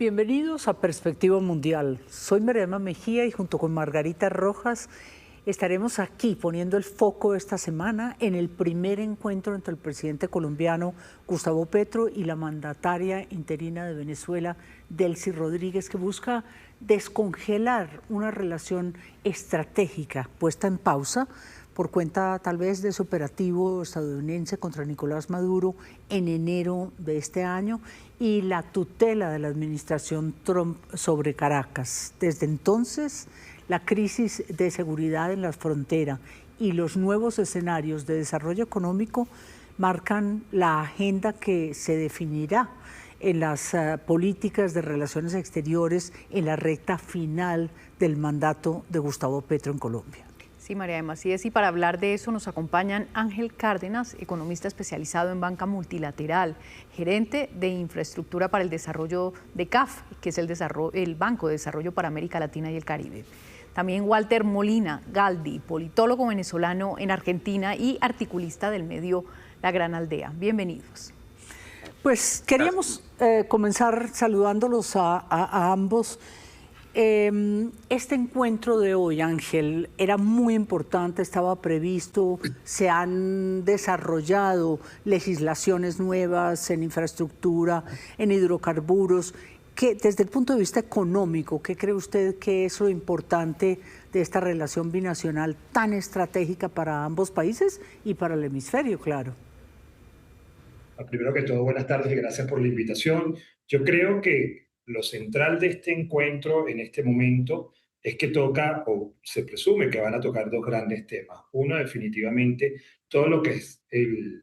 Bienvenidos a Perspectiva Mundial. Soy Mariana Mejía y junto con Margarita Rojas estaremos aquí poniendo el foco esta semana en el primer encuentro entre el presidente colombiano Gustavo Petro y la mandataria interina de Venezuela, Delcy Rodríguez, que busca descongelar una relación estratégica puesta en pausa por cuenta tal vez de ese operativo estadounidense contra Nicolás Maduro en enero de este año y la tutela de la administración Trump sobre Caracas. Desde entonces, la crisis de seguridad en la frontera y los nuevos escenarios de desarrollo económico marcan la agenda que se definirá en las políticas de relaciones exteriores en la recta final del mandato de Gustavo Petro en Colombia. Sí, María Emma, así es. Y para hablar de eso nos acompañan Ángel Cárdenas, economista especializado en banca multilateral, gerente de infraestructura para el desarrollo de CAF, que es el Banco de Desarrollo para América Latina y el Caribe. También Walter Molina Galdi, politólogo venezolano en Argentina y articulista del medio La Gran Aldea. Bienvenidos. Pues queríamos comenzar saludándolos a ambos. Este encuentro de hoy, Ángel, era muy importante, estaba previsto, se han desarrollado legislaciones nuevas en infraestructura, en hidrocarburos. Desde el punto de vista económico, ¿qué cree usted que es lo importante de esta relación binacional tan estratégica para ambos países y para el hemisferio, claro? Primero que todo, buenas tardes y gracias por la invitación. Yo creo que lo central de este encuentro en este momento es que toca, o se presume que van a tocar dos grandes temas. Uno, definitivamente, todo lo que es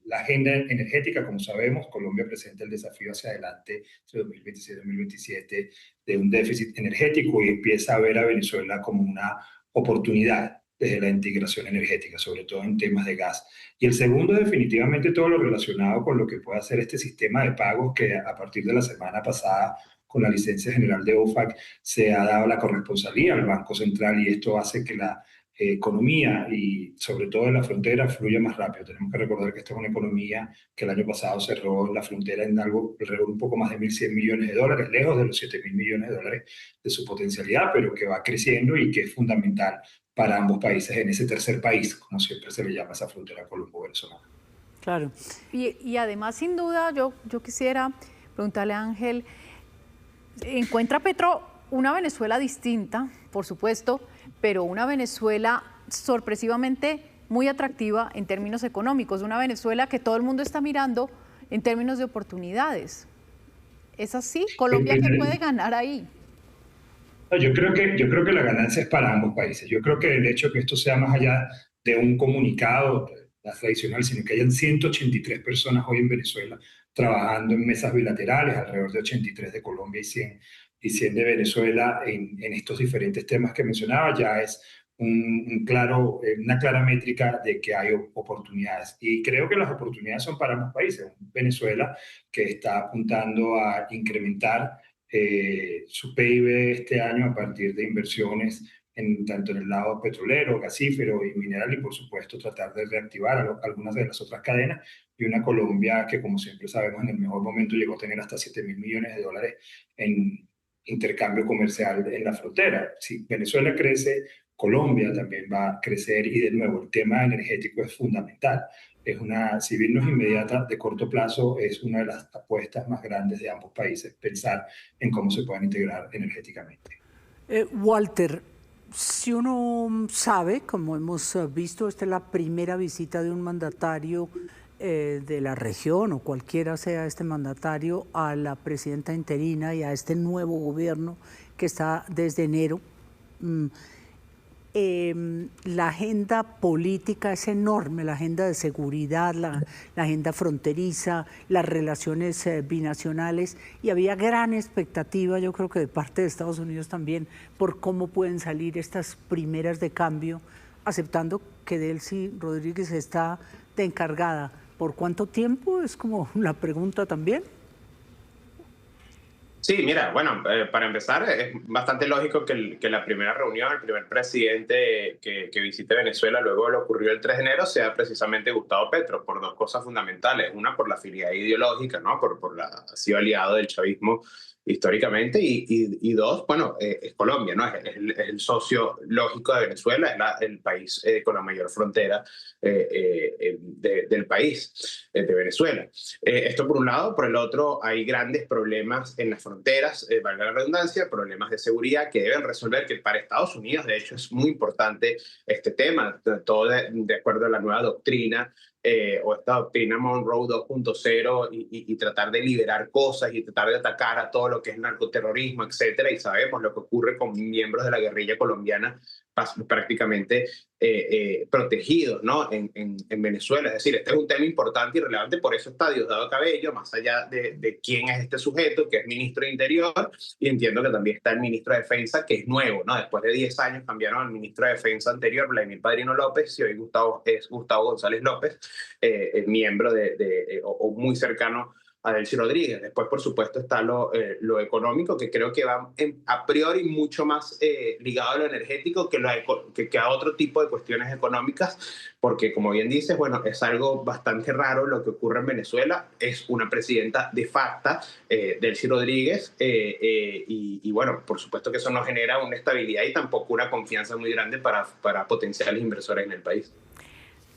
la agenda energética. Como sabemos, Colombia presenta el desafío hacia adelante entre 2026 y 2027 de un déficit energético y empieza a ver a Venezuela como una oportunidad desde la integración energética, sobre todo en temas de gas. Y el segundo, definitivamente, todo lo relacionado con lo que puede hacer este sistema de pagos que a partir de la semana pasada, con la licencia general de OFAC, se ha dado la corresponsabilidad al Banco Central y esto hace que la economía y sobre todo en la frontera fluya más rápido. Tenemos que recordar que esta es una economía que el año pasado cerró la frontera en algo alrededor un poco más de 1.100 millones de dólares, lejos de los 7.000 millones de dólares de su potencialidad, pero que va creciendo y que es fundamental para ambos países en ese tercer país, como siempre se le llama esa frontera colombo-venezolana. Claro. Y además, sin duda, yo quisiera preguntarle a Ángel, ¿encuentra Petro una Venezuela distinta, por supuesto, pero una Venezuela sorpresivamente muy atractiva en términos económicos, una Venezuela que todo el mundo está mirando en términos de oportunidades? ¿Es así? ¿Colombia qué puede ganar ahí? Yo creo que la ganancia es para ambos países. Yo creo que el hecho de que esto sea más allá de un comunicado tradicional, sino que hayan 183 personas hoy en Venezuela trabajando en mesas bilaterales, alrededor de 83 de Colombia y 100 de Venezuela en estos diferentes temas que mencionaba, ya es una clara métrica de que hay oportunidades. Y creo que las oportunidades son para ambos países. Venezuela, que está apuntando a incrementar su PIB este año a partir de inversiones tanto en el lado petrolero, gasífero y mineral, y por supuesto tratar de reactivar algunas de las otras cadenas, y una Colombia que, como siempre sabemos, en el mejor momento llegó a tener hasta 7.000 millones de dólares en intercambio comercial en la frontera. Si Venezuela crece, Colombia también va a crecer, y de nuevo el tema energético es fundamental. Si bien no es inmediata, de corto plazo es una de las apuestas más grandes de ambos países, pensar en cómo se pueden integrar energéticamente. Walter, si uno sabe, como hemos visto, esta es la primera visita de un mandatario de la región o cualquiera sea este mandatario a la presidenta interina y a este nuevo gobierno que está desde enero. La agenda política es enorme, la agenda de seguridad, la agenda fronteriza, las relaciones binacionales, y había gran expectativa, yo creo que de parte de Estados Unidos también, por cómo pueden salir estas primeras de cambio, aceptando que Delcy Rodríguez está de encargada. ¿Por cuánto tiempo? Es como la pregunta también. Sí, mira, bueno, para empezar, es bastante lógico que la primera reunión, el primer presidente que visite Venezuela luego de lo ocurrido el 3 de enero sea precisamente Gustavo Petro, por dos cosas fundamentales. Una, por la afinidad ideológica, ¿no? Ha sido aliado del chavismo históricamente, y dos, bueno, es Colombia, ¿no? Es el socio lógico de Venezuela, es el país con la mayor frontera del país, de Venezuela. Esto por un lado. Por el otro, hay grandes problemas en las fronteras, valga la redundancia, problemas de seguridad que deben resolver, que para Estados Unidos, de hecho, es muy importante este tema, todo de acuerdo a la nueva doctrina, o esta doctrina Monroe 2.0, y tratar de liberar cosas y tratar de atacar a todo lo que es narcoterrorismo, etcétera. Y sabemos lo que ocurre con miembros de la guerrilla colombiana prácticamente protegidos, ¿no? En Venezuela. Es decir, este es un tema importante y relevante, por eso está Diosdado Cabello, más allá de quién es este sujeto, que es ministro de Interior, y entiendo que también está el ministro de Defensa, que es nuevo, ¿no? Después de 10 años cambiaron al ministro de Defensa anterior, Vladimir Padrino López, y hoy es Gustavo González López, miembro o muy cercano a Delcy Rodríguez. Después, por supuesto, está lo económico, que creo que va a priori mucho más ligado a lo energético que a otro tipo de cuestiones económicas, porque, como bien dices, bueno, es algo bastante raro lo que ocurre en Venezuela. Es una presidenta de facto, Delcy Rodríguez, y bueno, por supuesto que eso no genera una estabilidad y tampoco una confianza muy grande para potenciales inversores en el país.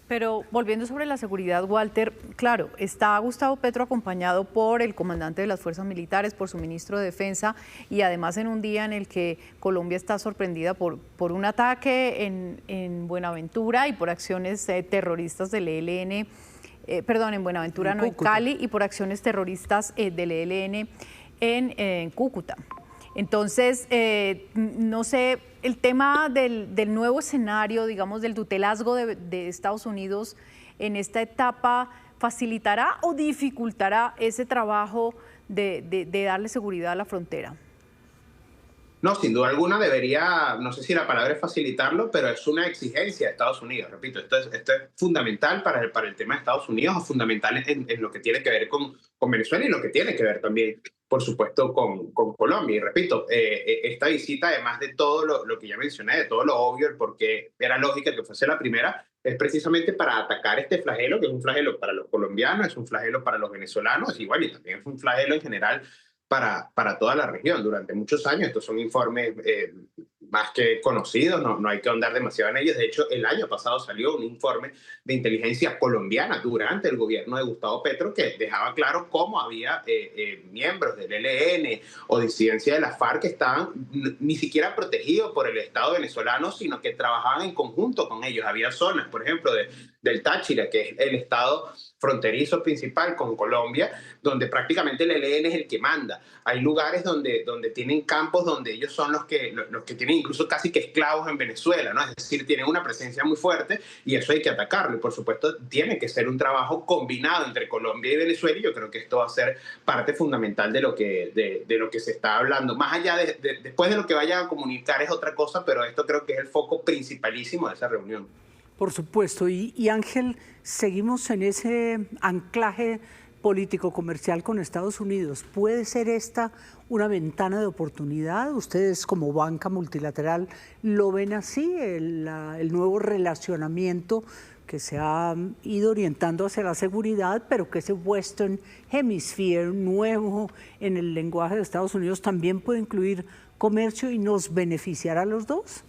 Pero volviendo sobre la seguridad, Walter, claro, está Gustavo Petro acompañado por el comandante de las fuerzas militares, por su ministro de Defensa, y además en un día en el que Colombia está sorprendida por un ataque en Buenaventura y por acciones terroristas del ELN, en Buenaventura, no, en Cali, y por acciones terroristas del ELN en Cúcuta. Entonces, no sé, el tema del nuevo escenario, digamos, del tutelazgo de Estados Unidos en esta etapa, ¿facilitará o dificultará ese trabajo de darle seguridad a la frontera? No, sin duda alguna debería, no sé si la palabra es facilitarlo, pero es una exigencia de Estados Unidos. Repito, esto es fundamental para el tema de Estados Unidos, o fundamental en lo que tiene que ver con Venezuela y lo que tiene que ver también, por supuesto, con Colombia. Y repito, esta visita, además de todo lo que ya mencioné, de todo lo obvio, el por qué era lógica que fuese la primera, es precisamente para atacar este flagelo, que es un flagelo para los colombianos, es un flagelo para los venezolanos, igual, y también es un flagelo en general para toda la región. Durante muchos años, estos son informes más que conocidos, no hay que ahondar demasiado en ellos. De hecho, el año pasado salió un informe de inteligencia colombiana durante el gobierno de Gustavo Petro que dejaba claro cómo había miembros del ELN o disidencia de la FARC que estaban ni siquiera protegidos por el Estado venezolano, sino que trabajaban en conjunto con ellos. Había zonas, por ejemplo, del Táchira, que es el estado fronterizo principal con Colombia, donde prácticamente el ELN es el que manda. Hay lugares donde tienen campos donde ellos son los que tienen incluso casi que esclavos en Venezuela, ¿no? Es decir, tienen una presencia muy fuerte y eso hay que atacarlo. Y por supuesto tiene que ser un trabajo combinado entre Colombia y Venezuela, y yo creo que esto va a ser parte fundamental de lo que se está hablando. Más allá después de lo que vayan a comunicar es otra cosa, pero esto creo que es el foco principalísimo de esa reunión. Por supuesto, y Ángel, seguimos en ese anclaje político-comercial con Estados Unidos. ¿Puede ser esta una ventana de oportunidad? ¿Ustedes como banca multilateral lo ven así, el nuevo relacionamiento que se ha ido orientando hacia la seguridad, pero que ese Western Hemisphere nuevo en el lenguaje de Estados Unidos también puede incluir comercio y nos beneficiará a los dos?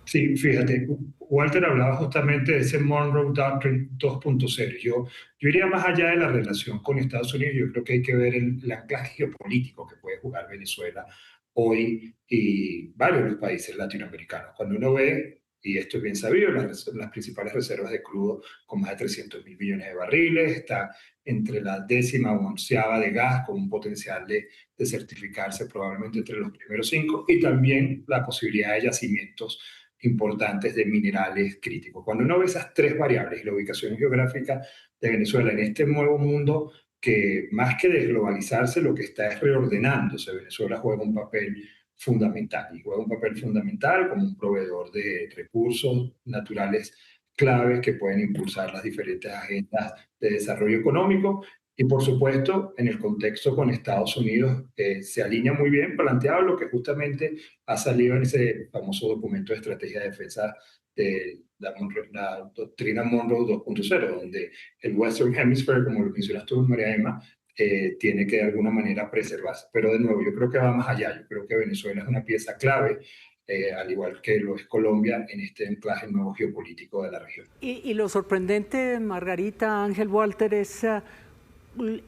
Sí, fíjate, Walter hablaba justamente de ese Monroe Doctrine 2.0. Yo iría más allá de la relación con Estados Unidos. Yo creo que hay que ver el anclaje geopolítico que puede jugar Venezuela hoy y varios de los países latinoamericanos. Cuando uno ve, y esto es bien sabido, las principales reservas de crudo con más de 300.000 millones de barriles, está entre la 10ª o 11ª de gas, con un potencial de certificarse probablemente entre los primeros 5, y también la posibilidad de yacimientos importantes de minerales críticos. Cuando uno ve esas tres variables y la ubicación geográfica de Venezuela en este nuevo mundo, que más que desglobalizarse, lo que está es reordenándose, Venezuela juega un papel fundamental, y juega un papel fundamental como un proveedor de recursos naturales claves que pueden impulsar las diferentes agendas de desarrollo económico. Y por supuesto, en el contexto con Estados Unidos, se alinea muy bien planteado lo que justamente ha salido en ese famoso documento de estrategia de defensa de la doctrina Monroe 2.0, donde el Western Hemisphere, como lo mencionas tú, María Emma, tiene que de alguna manera preservarse. Pero de nuevo, yo creo que va más allá. Yo creo que Venezuela es una pieza clave, al igual que lo es Colombia, en este anclaje nuevo geopolítico de la región. Y lo sorprendente, Margarita, Ángel, Walter, es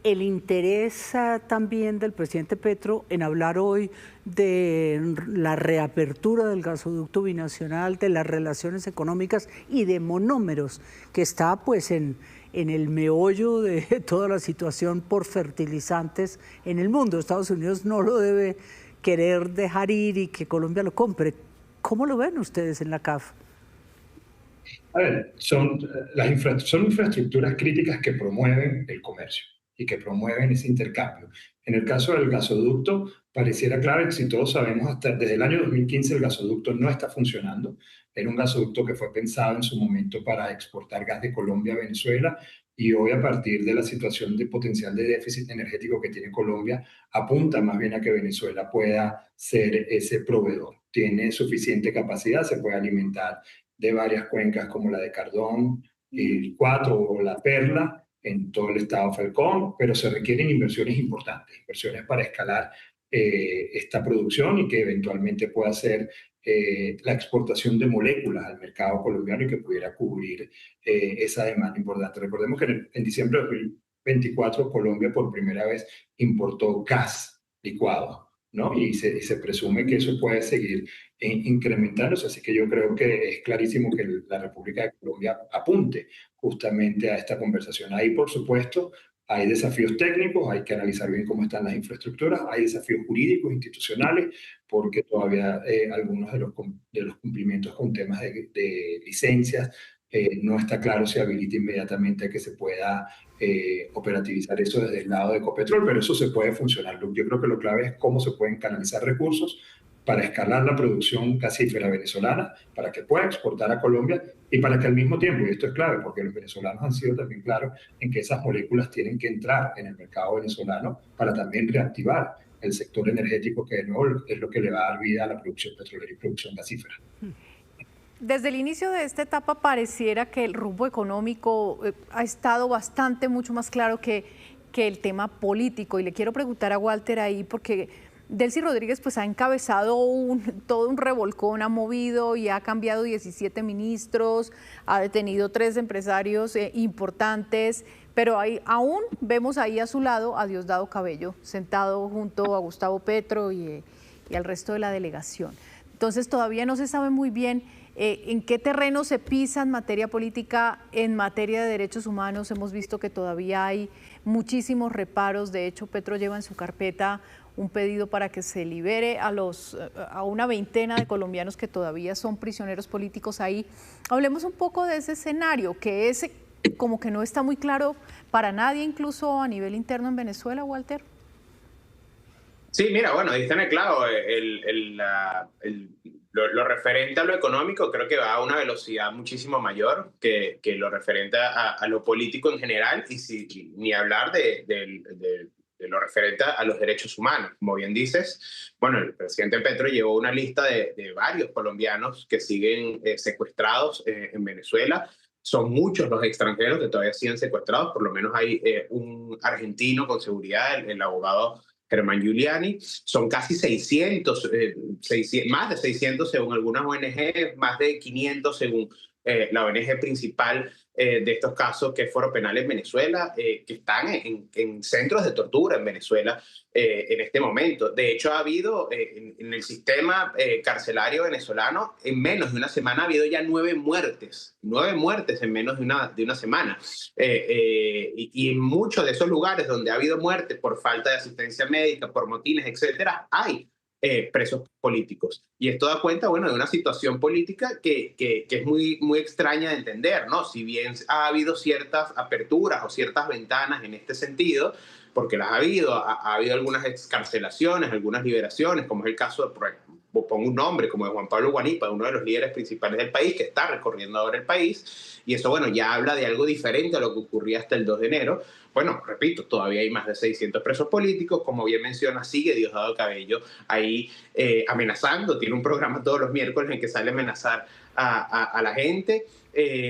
el interés también del presidente Petro en hablar hoy de la reapertura del gasoducto binacional, de las relaciones económicas y de monómeros, que está pues en el meollo de toda la situación por fertilizantes en el mundo. Estados Unidos no lo debe querer dejar ir y que Colombia lo compre. ¿Cómo lo ven ustedes en la CAF? A ver, son infraestructuras críticas que promueven el comercio y que promueven ese intercambio. En el caso del gasoducto, pareciera claro, si todos sabemos, hasta desde el año 2015 el gasoducto no está funcionando. Era un gasoducto que fue pensado en su momento para exportar gas de Colombia a Venezuela, y hoy, a partir de la situación de potencial de déficit energético que tiene Colombia, apunta más bien a que Venezuela pueda ser ese proveedor. Tiene suficiente capacidad, se puede alimentar de varias cuencas como la de Cardón, el Cuatro o la Perla, en todo el estado Falcón, pero se requieren inversiones importantes, inversiones para escalar esta producción y que eventualmente pueda ser la exportación de moléculas al mercado colombiano y que pudiera cubrir esa demanda importante. Recordemos que en diciembre de 2024 Colombia por primera vez importó gas licuado, ¿no? Y se presume que eso puede seguir incrementándose, así que yo creo que es clarísimo que la República de Colombia apunte justamente a esta conversación. Ahí, por supuesto, hay desafíos técnicos, hay que analizar bien cómo están las infraestructuras, hay desafíos jurídicos, institucionales, porque todavía algunos de los cumplimientos con temas de licencias no está claro si habilita inmediatamente a que se pueda operativizar eso desde el lado de Ecopetrol, pero eso se puede funcionar. Yo creo que lo clave es cómo se pueden canalizar recursos para escalar la producción gasífera venezolana, para que pueda exportar a Colombia y para que al mismo tiempo, y esto es clave porque los venezolanos han sido también claros en que esas moléculas tienen que entrar en el mercado venezolano para también reactivar el sector energético, que de nuevo es lo que le va a dar vida a la producción petrolera y producción gasífera. Desde el inicio de esta etapa pareciera que el rumbo económico ha estado mucho más claro que el tema político, y le quiero preguntar a Walter ahí porque Delcy Rodríguez pues ha encabezado todo un revolcón, ha movido y ha cambiado 17 ministros, ha detenido 3 empresarios importantes, pero aún vemos ahí a su lado a Diosdado Cabello, sentado junto a Gustavo Petro y al resto de la delegación. Entonces todavía no se sabe muy bien en qué terreno se pisa en materia política, en materia de derechos humanos. Hemos visto que todavía hay muchísimos reparos. De hecho, Petro lleva en su carpeta un pedido para que se libere a una veintena de colombianos que todavía son prisioneros políticos ahí. Hablemos un poco de ese escenario, que es como que no está muy claro para nadie, incluso a nivel interno en Venezuela, Walter. Sí, mira, bueno, diste en el clavo. Lo referente a lo económico creo que va a una velocidad muchísimo mayor que lo referente a lo político en general, y ni hablar de lo referente a los derechos humanos. Como bien dices, bueno, el presidente Petro llevó una lista de varios colombianos que siguen secuestrados en Venezuela. Son muchos los extranjeros que todavía siguen secuestrados, por lo menos hay un argentino con seguridad, el abogado Germán Giuliani. Son casi 600, más de 600 según algunas ONG, más de 500 según la ONG principal de estos casos, que es Foro Penal en Venezuela, que están en centros de tortura en Venezuela en este momento. De hecho, ha habido en el sistema carcelario venezolano, en menos de una semana ha habido ya 9 muertes en menos de una semana. Y en muchos de esos lugares donde ha habido muertes por falta de asistencia médica, por motines, etcétera, hay presos políticos. Y esto da cuenta, bueno, de una situación política que es muy, muy extraña de entender, ¿no? Si bien ha habido ciertas aperturas o ciertas ventanas en este sentido, porque las ha habido algunas excarcelaciones, algunas liberaciones, como es el caso de, pongo un nombre, como de Juan Pablo Guanipa, uno de los líderes principales del país, que está recorriendo ahora el país, y eso, bueno, ya habla de algo diferente a lo que ocurría hasta el 2 de enero. Bueno, repito, todavía hay más de 600 presos políticos, como bien menciona, sigue Diosdado Cabello ahí amenazando, tiene un programa todos los miércoles en que sale a amenazar a la gente.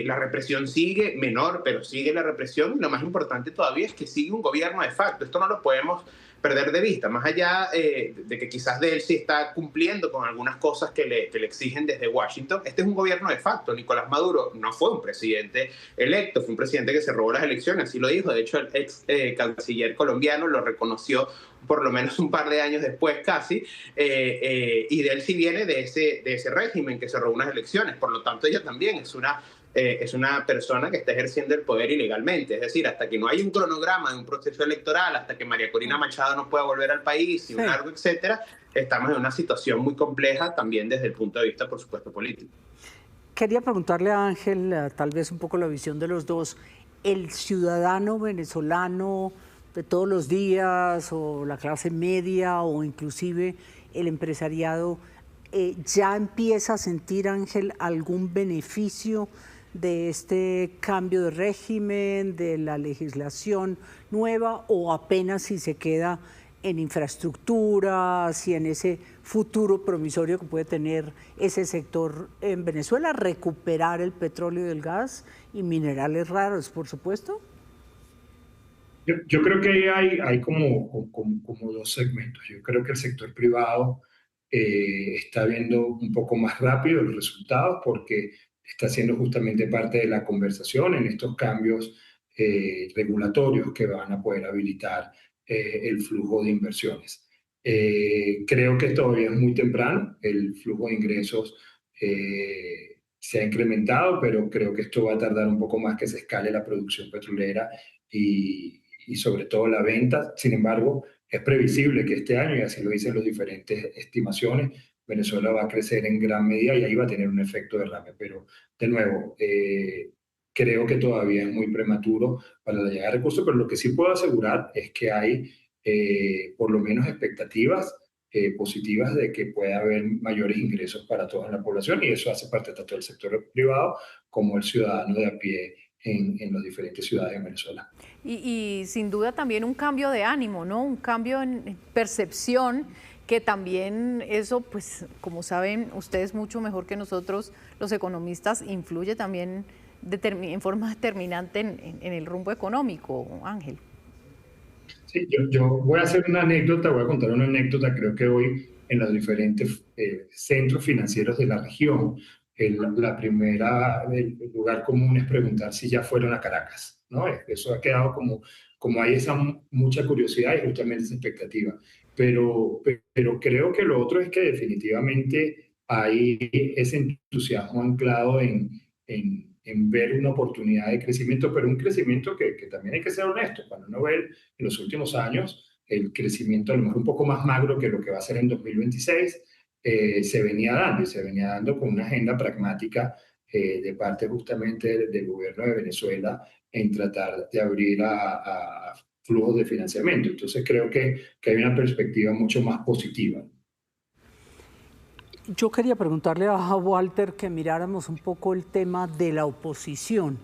La represión sigue, menor, pero sigue la represión. Y lo más importante todavía es que sigue un gobierno de facto. Esto no lo podemos perder de vista, más allá de que quizás Delcy está cumpliendo con algunas cosas que le exigen desde Washington. Este es un gobierno de facto. Nicolás Maduro no fue un presidente electo, fue un presidente que se robó las elecciones, así lo dijo. De hecho, el ex canciller colombiano lo reconoció por lo menos un par de años después casi, y Delcy viene de ese régimen que se robó unas elecciones. Por lo tanto, ella también es una persona que está ejerciendo el poder ilegalmente. Es decir, hasta que no hay un cronograma de un proceso electoral, hasta que María Corina Machado no pueda volver al país y un largo etcétera, estamos en una situación muy compleja también desde el punto de vista, por supuesto, político. Quería preguntarle a Ángel, tal vez un poco la visión de los dos. El ciudadano venezolano de todos los días, o la clase media, o inclusive el empresariado, ¿ya empieza a sentir, Ángel, algún beneficio de este cambio de régimen, de la legislación nueva, o apenas si se queda en infraestructuras y en ese futuro promisorio que puede tener ese sector en Venezuela, recuperar el petróleo y el gas y minerales raros, por supuesto? Yo creo que hay como dos segmentos. Yo creo que el sector privado está viendo un poco más rápido los resultados porque está siendo justamente parte de la conversación en estos cambios regulatorios que van a poder habilitar el flujo de inversiones. Creo que todavía es muy temprano, el flujo de ingresos se ha incrementado, pero creo que esto va a tardar un poco más que se escale la producción petrolera y sobre todo la venta. Sin embargo, es previsible que este año, y así lo dicen las diferentes estimaciones, Venezuela va a crecer en gran medida y ahí va a tener un efecto derrame. Pero, de nuevo, creo que todavía es muy prematuro para la llegada de recursos, pero lo que sí puedo asegurar es que hay por lo menos expectativas positivas de que pueda haber mayores ingresos para toda la población, y eso hace parte tanto del sector privado como el ciudadano de a pie en las diferentes ciudades de Venezuela. Y sin duda también un cambio de ánimo, ¿no? Un cambio en percepción, que también eso, pues como saben ustedes mucho mejor que nosotros, los economistas, influye también en forma determinante en el rumbo económico, Ángel. Sí, yo voy a hacer una anécdota, voy a contar una anécdota. Creo que hoy en los diferentes centros financieros de la región, el lugar común es preguntar si ya fueron a Caracas, ¿no? Eso ha quedado como hay esa mucha curiosidad y justamente esa expectativa. Pero creo que lo otro es que definitivamente hay ese entusiasmo anclado en ver una oportunidad de crecimiento, pero un crecimiento que también hay que ser honesto. Cuando uno ve en los últimos años el crecimiento a lo mejor un poco más magro que lo que va a ser en 2026, se venía dando con una agenda pragmática de parte justamente del gobierno de Venezuela en tratar de abrir a flujos de financiamiento. Entonces creo que hay una perspectiva mucho más positiva. Yo quería preguntarle a Walter que miráramos un poco el tema de la oposición.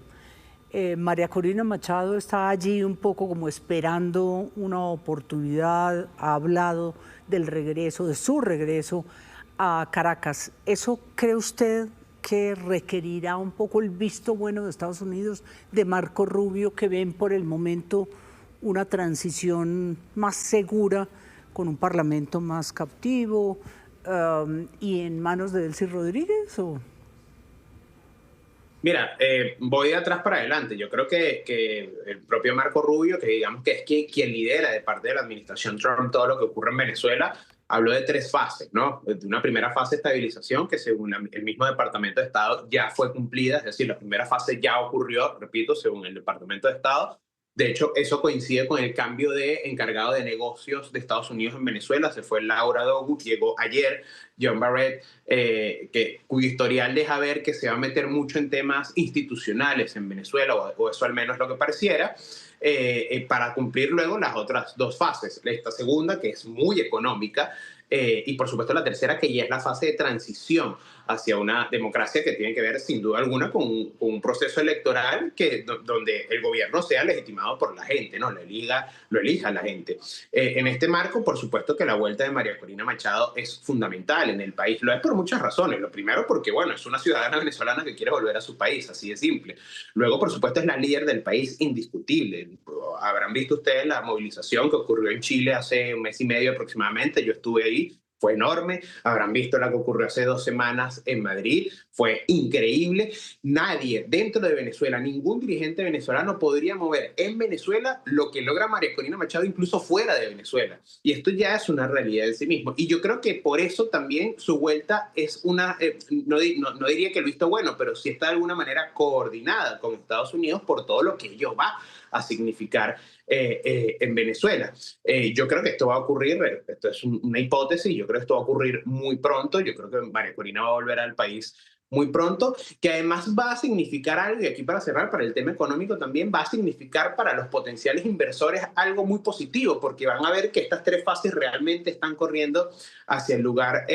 María Corina Machado está allí un poco como esperando una oportunidad, ha hablado del regreso, de su regreso a Caracas. ¿Eso cree usted que requerirá un poco el visto bueno de Estados Unidos, de Marco Rubio, que ven por el momento una transición más segura, con un parlamento más cautivo y en manos de Delcy Rodríguez? ¿O? Mira, voy de atrás para adelante. Yo creo que el propio Marco Rubio, que digamos que es quien lidera de parte de la administración Trump todo lo que ocurre en Venezuela, habló de 3 fases, ¿no? De una primera fase de estabilización que según el mismo Departamento de Estado ya fue cumplida, es decir, la primera fase ya ocurrió, repito, según el Departamento de Estado. De hecho, eso coincide con el cambio de encargado de negocios de Estados Unidos en Venezuela. Se fue Laura Dogu, llegó ayer John Barrett, cuyo historial deja ver que se va a meter mucho en temas institucionales en Venezuela, o eso al menos lo que pareciera, para cumplir luego las otras 2 fases. Esta segunda, que es muy económica, y por supuesto la tercera, que ya es la fase de transición hacia una democracia que tiene que ver sin duda alguna con un proceso electoral donde el gobierno sea legitimado por la gente, ¿no? Lo elija la gente. En este marco, por supuesto que la vuelta de María Corina Machado es fundamental en el país. Lo es por muchas razones. Lo primero porque, bueno, es una ciudadana venezolana que quiere volver a su país, así de simple. Luego, por supuesto, es la líder del país indiscutible. Habrán visto ustedes la movilización que ocurrió en Chile hace un mes y medio aproximadamente. Yo estuve ahí. Fue enorme. Habrán visto la que ocurrió hace 2 semanas en Madrid. Fue increíble. Nadie dentro de Venezuela, ningún dirigente venezolano podría mover en Venezuela lo que logra María Corina Machado incluso fuera de Venezuela. Y esto ya es una realidad en sí mismo. Y yo creo que por eso también su vuelta es una, no diría que lo visto bueno, pero sí está de alguna manera coordinada con Estados Unidos por todo lo que ello va a significar en Venezuela. Yo creo que esto va a ocurrir, esto es una hipótesis, yo creo que esto va a ocurrir muy pronto, yo creo que María Corina va a volver al país muy pronto, que además va a significar algo, y aquí para cerrar, para el tema económico también, va a significar para los potenciales inversores algo muy positivo, porque van a ver que estas 3 fases realmente están corriendo hacia el lugar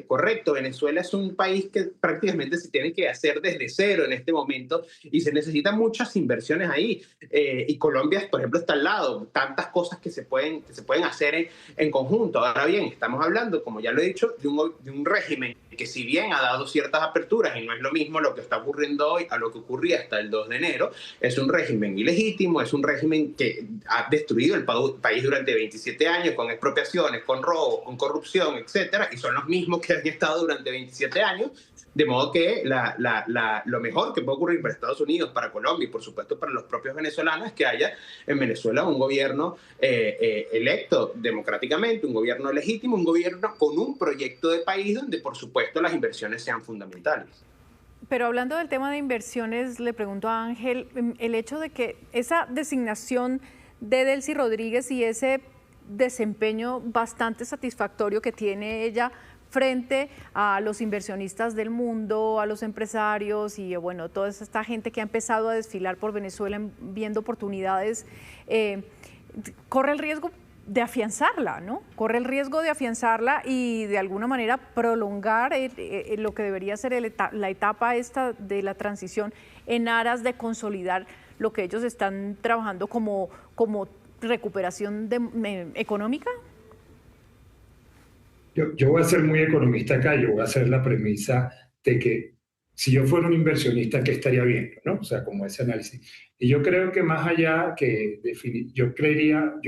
correcto. Venezuela es un país que prácticamente se tiene que hacer desde cero en este momento y se necesitan muchas inversiones ahí. Y Colombia, por ejemplo, está al lado, tantas cosas que se pueden hacer en conjunto. Ahora bien, estamos hablando, como ya lo he dicho, de un régimen que si bien ha dado ciertas aperturas y no es lo mismo lo que está ocurriendo hoy a lo que ocurría hasta el 2 de enero, es un régimen ilegítimo, es un régimen que ha destruido el país durante 27 años con expropiaciones, con robos, con corrupción, etcétera, y son los mismos que han estado durante 27 años, de modo que lo mejor que puede ocurrir para Estados Unidos, para Colombia y por supuesto para los propios venezolanos es que haya en Venezuela un gobierno electo democráticamente, un gobierno legítimo, un gobierno con un proyecto de país donde por supuesto las inversiones sean fundamentales. Pero hablando del tema de inversiones, le pregunto a Ángel, el hecho de que esa designación de Delcy Rodríguez y ese desempeño bastante satisfactorio que tiene ella frente a los inversionistas del mundo, a los empresarios y bueno, toda esta gente que ha empezado a desfilar por Venezuela viendo oportunidades, corre el riesgo de afianzarla, ¿no? Corre el riesgo de afianzarla y de alguna manera prolongar lo que debería ser la etapa esta de la transición en aras de consolidar lo que ellos están trabajando como recuperación económica. Yo voy a ser muy economista acá, yo voy a hacer la premisa de que si yo fuera un inversionista, ¿qué estaría viendo? ¿No? O sea, como ese análisis. Y yo creo que más allá que definir, yo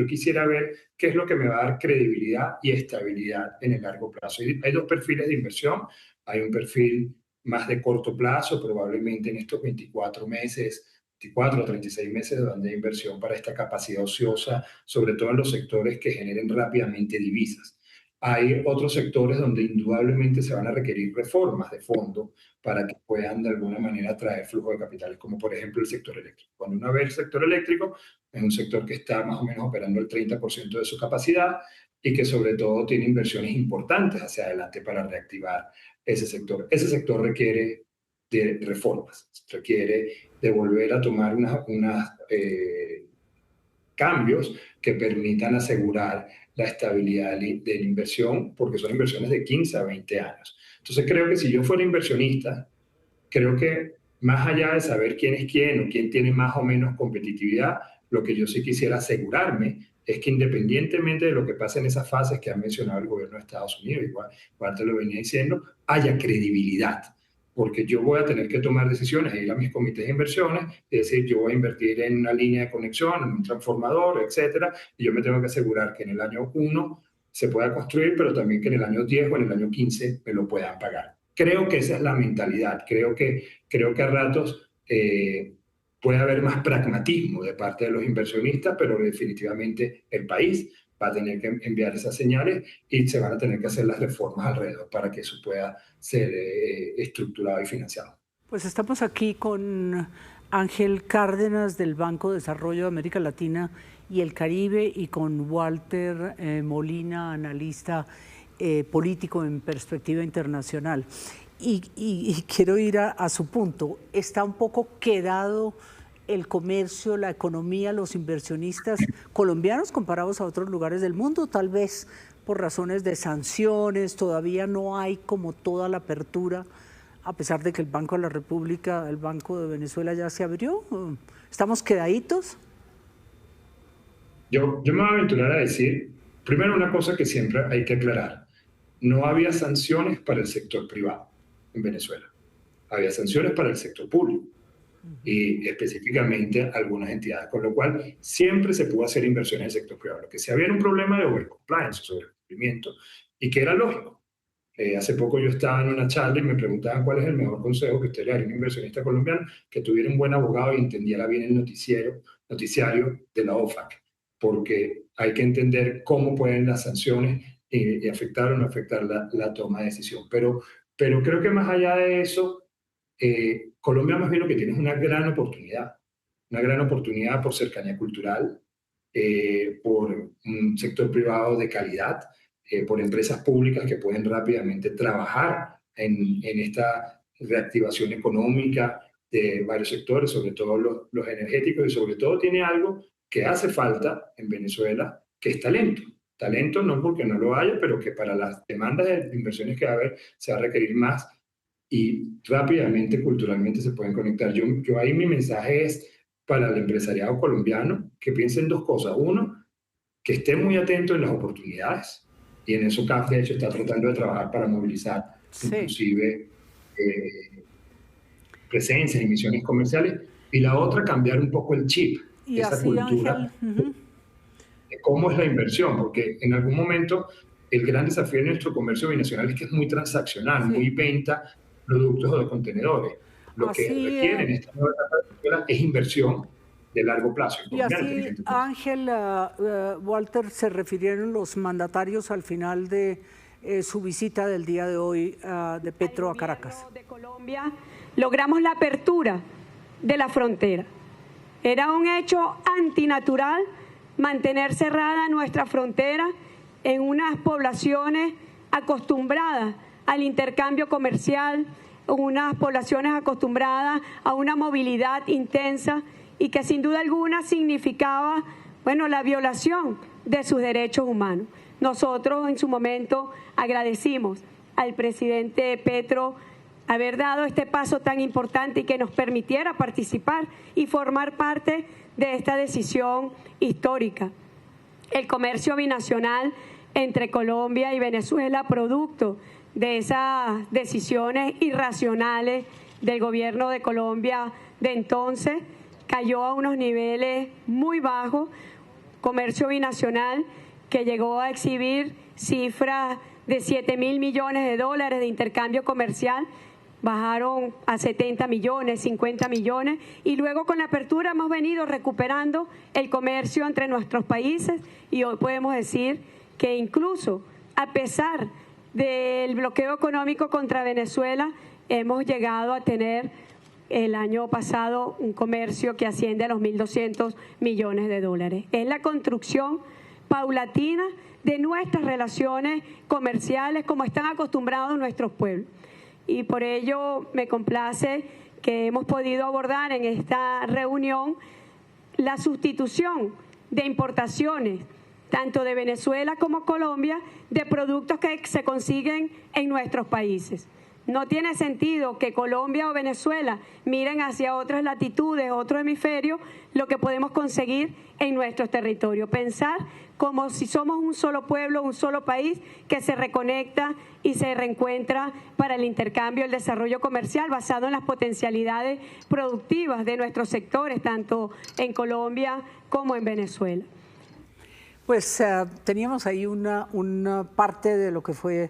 quisiera ver qué es lo que me va a dar credibilidad y estabilidad en el largo plazo. Hay 2 perfiles de inversión. Hay un perfil más de corto plazo, probablemente en estos 24 meses, 24 o 36 meses donde hay inversión para esta capacidad ociosa, sobre todo en los sectores que generen rápidamente divisas. Hay otros sectores donde indudablemente se van a requerir reformas de fondo para que puedan de alguna manera traer flujo de capitales, como por ejemplo el sector eléctrico. Cuando uno ve el sector eléctrico, es un sector que está más o menos operando el 30% de su capacidad y que sobre todo tiene inversiones importantes hacia adelante para reactivar ese sector. Ese sector requiere de reformas, requiere de volver a tomar unos cambios que permitan asegurar la estabilidad de la inversión, porque son inversiones de 15 a 20 años. Entonces creo que si yo fuera inversionista, creo que más allá de saber quién es quién o quién tiene más o menos competitividad, lo que yo sí quisiera asegurarme es que independientemente de lo que pase en esas fases que ha mencionado el gobierno de Estados Unidos, igual te lo venía diciendo, haya credibilidad. Porque yo voy a tener que tomar decisiones, ir a mis comités de inversiones, es decir, yo voy a invertir en una línea de conexión, en un transformador, etcétera, y yo me tengo que asegurar que en el año 1 se pueda construir, pero también que en el año 10 o en el año 15 me lo puedan pagar. Creo que esa es la mentalidad, creo que a ratos puede haber más pragmatismo de parte de los inversionistas, pero definitivamente el país va a tener que enviar esas señales y se van a tener que hacer las reformas alrededor para que eso pueda ser estructurado y financiado. Pues estamos aquí con Ángel Cárdenas del Banco de Desarrollo de América Latina y el Caribe y con Walter Molina, analista político en perspectiva internacional. Y quiero ir a su punto. Está un poco quedado el comercio, la economía, los inversionistas colombianos comparados a otros lugares del mundo, tal vez por razones de sanciones, todavía no hay como toda la apertura a pesar de que el Banco de la República, el Banco de Venezuela ya se abrió? ¿Estamos quedaditos? Yo me voy a aventurar a decir, primero una cosa que siempre hay que aclarar. No había sanciones para el sector privado en Venezuela. Había sanciones para el sector público y específicamente algunas entidades, con lo cual siempre se pudo hacer inversiones en el sector privado. Lo que sí había era un problema de overcompliance, sobre cumplimiento, y que era lógico. Hace poco yo estaba en una charla y me preguntaban cuál es el mejor consejo que usted le daría a un inversionista colombiano, que tuviera un buen abogado y entendiera bien el noticiario de la OFAC, porque hay que entender cómo pueden las sanciones afectar o no afectar la toma de decisión. Pero creo que más allá de eso, Colombia más bien lo que tiene es una gran oportunidad por cercanía cultural, por un sector privado de calidad, por empresas públicas que pueden rápidamente trabajar en esta reactivación económica de varios sectores, sobre todo los energéticos, y sobre todo tiene algo que hace falta en Venezuela, que es talento. Talento no porque no lo haya, pero que para las demandas de inversiones que va a haber se va a requerir más y rápidamente, culturalmente se pueden conectar. Yo ahí mi mensaje es para el empresariado colombiano que piensen dos cosas. Uno, que esté muy atento en las oportunidades, y en eso CAF de hecho está tratando de trabajar para movilizar inclusive presencias y misiones comerciales, y la otra, cambiar un poco el chip, Y esa así, cultura Ángel, de cómo es la inversión, porque en algún momento el gran desafío de nuestro comercio binacional es que es muy transaccional, muy venta, productos o de contenedores. Lo que así, requieren esta nueva etapa de Venezuela es inversión de largo plazo. y así, Ángel, Walter, se refirieron los mandatarios al final de su visita del día de hoy de Petro a Caracas. De Colombia logramos la apertura de la frontera. Era un hecho antinatural mantener cerrada nuestra frontera en unas poblaciones acostumbradas al intercambio comercial, unas poblaciones acostumbradas a una movilidad intensa y que sin duda alguna significaba, bueno, la violación de sus derechos humanos. Nosotros en su momento agradecimos al presidente Petro haber dado este paso tan importante y que nos permitiera participar y formar parte de esta decisión histórica. El comercio binacional entre Colombia y Venezuela, producto de esas decisiones irracionales del gobierno de Colombia de entonces, cayó a unos niveles muy bajos. Comercio binacional que llegó a exhibir cifras de 7.000 millones de dólares de intercambio comercial, bajaron a 70 millones, 50 millones, y luego con la apertura hemos venido recuperando el comercio entre nuestros países y hoy podemos decir que incluso a pesar del bloqueo económico contra Venezuela, hemos llegado a tener el año pasado un comercio que asciende a los 1.200 millones de dólares. Es la construcción paulatina de nuestras relaciones comerciales como están acostumbrados nuestros pueblos. Y por ello me complace que hemos podido abordar en esta reunión la sustitución de importaciones, tanto de Venezuela como Colombia, de productos que se consiguen en nuestros países. No tiene sentido que Colombia o Venezuela miren hacia otras latitudes, otro hemisferio, lo que podemos conseguir en nuestros territorios. Pensar como si somos un solo pueblo, un solo país que se reconecta y se reencuentra para el intercambio, el desarrollo comercial basado en las potencialidades productivas de nuestros sectores, tanto en Colombia como en Venezuela. Pues teníamos ahí una parte de lo que fue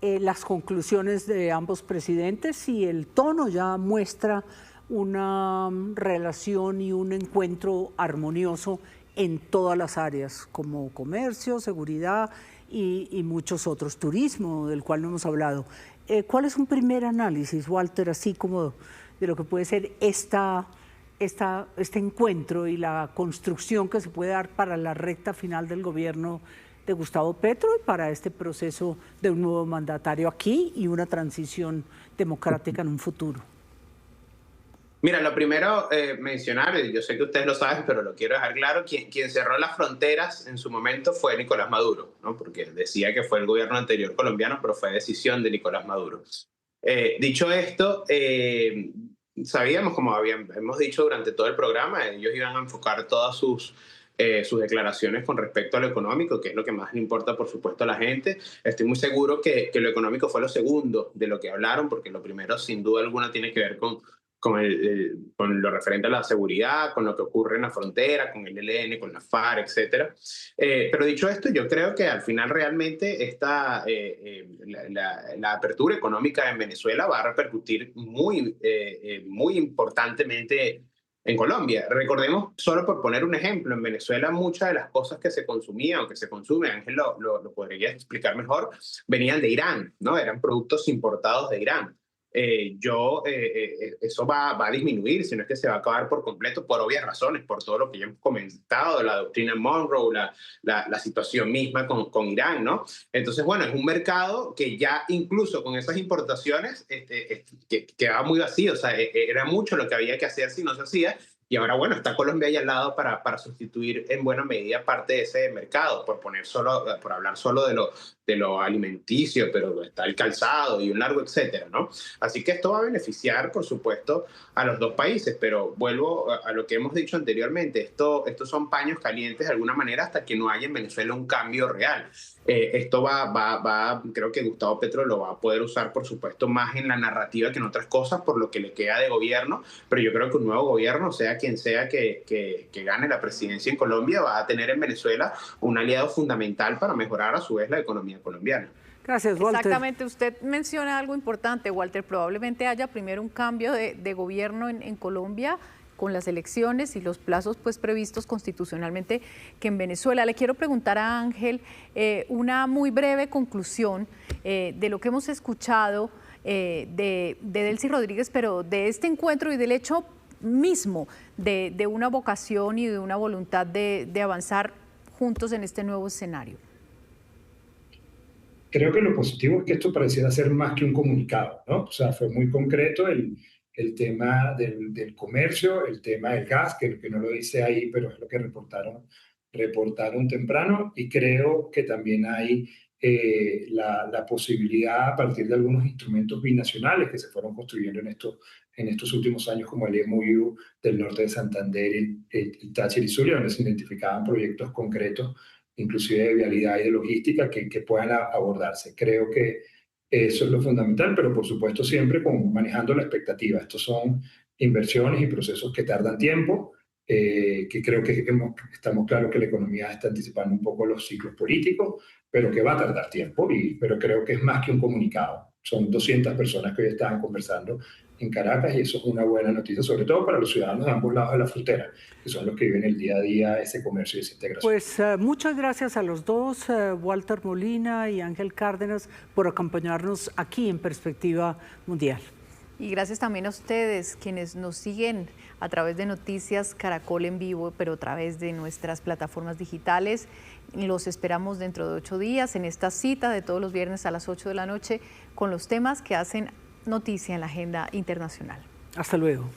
las conclusiones de ambos presidentes y el tono ya muestra una relación y un encuentro armonioso en todas las áreas, como comercio, seguridad y muchos otros, turismo, del cual no hemos hablado. ¿Cuál es un primer análisis, Walter, así como de lo que puede ser este encuentro y la construcción que se puede dar para la recta final del gobierno de Gustavo Petro y para este proceso de un nuevo mandatario aquí y una transición democrática en un futuro? Mira, lo primero mencionar, yo sé que ustedes lo saben, pero lo quiero dejar claro, quien cerró las fronteras en su momento fue Nicolás Maduro, ¿no? Porque decía que fue el gobierno anterior colombiano, pero fue decisión de Nicolás Maduro. Dicho esto, sabíamos, como hemos dicho durante todo el programa, ellos iban a enfocar todas sus declaraciones con respecto a lo económico, que es lo que más le importa, por supuesto, a la gente. Estoy muy seguro que lo económico fue lo segundo de lo que hablaron, porque lo primero, sin duda alguna, tiene que ver con lo referente a la seguridad, con lo que ocurre en la frontera, con el ELN, con la FARC, etc. Pero dicho esto, yo creo que al final realmente la apertura económica en Venezuela va a repercutir muy importantemente en Colombia. Recordemos, solo por poner un ejemplo, en Venezuela muchas de las cosas que se consumían o que se consumen, Ángel lo podría explicar mejor, venían de Irán, ¿no? Eran productos importados de Irán. Eso va a disminuir, sino es que se va a acabar por completo por obvias razones, por todo lo que ya hemos comentado, la doctrina Monroe, la situación misma con Irán, ¿no? Entonces, bueno, es un mercado que ya incluso con esas importaciones quedaba muy vacío, o sea, era mucho lo que había que hacer si no se hacía. Y ahora, bueno, está Colombia ahí al lado para sustituir en buena medida parte de ese mercado, por hablar solo de lo alimenticio, pero está el calzado y un largo etcétera, ¿no? Así que esto va a beneficiar, por supuesto, a los dos países, pero vuelvo a lo que hemos dicho anteriormente, estos son paños calientes de alguna manera hasta que no haya en Venezuela un cambio real. Esto creo que Gustavo Petro lo va a poder usar, por supuesto, más en la narrativa que en otras cosas, por lo que le queda de gobierno, pero yo creo que un nuevo gobierno, sea quien sea que gane la presidencia en Colombia, va a tener en Venezuela un aliado fundamental para mejorar a su vez la economía colombiana. Gracias, Walter. Exactamente, usted menciona algo importante, Walter, probablemente haya primero un cambio de gobierno en Colombia con las elecciones y los plazos pues previstos constitucionalmente que en Venezuela. Le quiero preguntar a Ángel una muy breve conclusión de lo que hemos escuchado de Delcy Rodríguez, pero de este encuentro y del hecho mismo de una vocación y de una voluntad de avanzar juntos en este nuevo escenario. Creo que lo positivo es que esto pareciera ser más que un comunicado, ¿no? O sea, fue muy concreto el tema del comercio, el tema del gas, que no lo dice ahí, pero es lo que reportaron temprano, y creo que también hay la posibilidad, a partir de algunos instrumentos binacionales que se fueron construyendo en estos últimos años, como el MOU del norte de Santander y Táchira y Zulia, donde se identificaban proyectos concretos, inclusive de vialidad y de logística, que puedan abordarse. Creo que eso es lo fundamental, pero por supuesto siempre manejando la expectativa. Estos son inversiones y procesos que tardan tiempo, que creo que estamos claros que la economía está anticipando un poco los ciclos políticos, pero que va a tardar tiempo, pero creo que es más que un comunicado. Son 200 personas que hoy estaban conversando en Caracas, y eso es una buena noticia, sobre todo para los ciudadanos de ambos lados de la frontera, que son los que viven el día a día ese comercio y esa integración. Pues muchas gracias a los dos, Walter Molina y Ángel Cárdenas, por acompañarnos aquí en Perspectiva Mundial. Y gracias también a ustedes, quienes nos siguen a través de Noticias Caracol en vivo, pero a través de nuestras plataformas digitales. Los esperamos dentro de 8 días en esta cita de todos los viernes a las 8 de la noche con los temas que hacen noticia en la agenda internacional. Hasta luego.